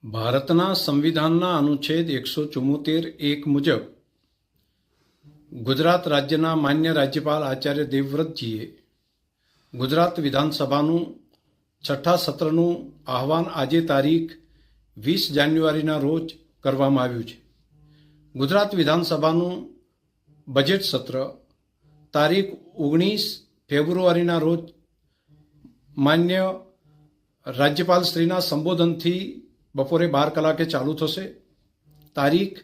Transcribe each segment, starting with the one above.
ભારતના સંવિધાનના અનુચ્છેદ 174(1) મુજબ ગુજરાત રાજ્યના માન્ય રાજ્યપાલ આચાર્ય દેવવ્રતજીએ ગુજરાત વિધાનસભાનું છઠ્ઠા સત્રનું આહવાન આજે તારીખ 20 જાન્યુઆરીના રોજ કરવામાં આવ્યું છે. ગુજરાત વિધાનસભાનું બજેટ સત્ર તારીખ 19 ફેબ્રુઆરીના રોજ માન્ય રાજ્યપાલશ્રીના સંબોધનથી બપોરે 12 કલાકે ચાલુ થશે. તારીખ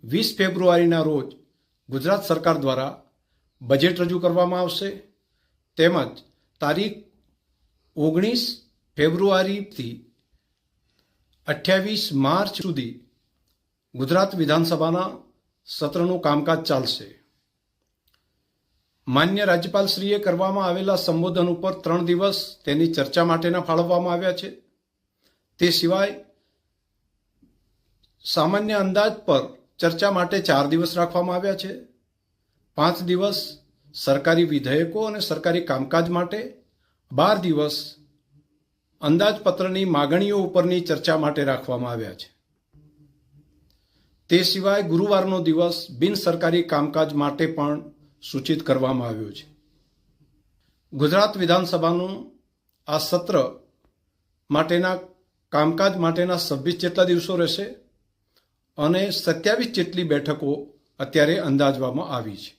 20 ફેબ્રુઆરીના રોજ ગુજરાત સરકાર દ્વારા બજેટ રજૂ કરવામાં આવશે. તેમજ તારીખ 19 ફેબ્રુઆરીથી 28 માર્ચ સુધી ગુજરાત વિધાનસભાના સત્રનું કામકાજ ચાલશે. માન્ય રાજ્યપાલશ્રીએ કરવામાં આવેલા સંબોધન ઉપર 3 દિવસ તેની ચર્ચા માટેના ફાળવવામાં આવ્યા છે. તે સિવાય સામાન્ય અંદાજ પર ચર્ચા માટે 4 દિવસ રાખવામાં આવ્યા છે. 5 દિવસ સરકારી વિધેયકો અને સરકારી કામકાજ માટે, 12 દિવસ અંદાજપત્રની માગણીઓ ઉપરની ચર્ચા માટે રાખવામાં આવ્યા છે. તે સિવાય ગુરુવારનો દિવસ બિન સરકારી કામકાજ માટે પણ સૂચિત કરવામાં આવ્યો છે. ગુજરાત વિધાનસભાનું આ સત્ર માટેના કામકાજ માટેના 26 જેટલા દિવસો રહેશે અને 27 જેટલી બેઠકો અત્યારે અંદાજવામાં આવી છે.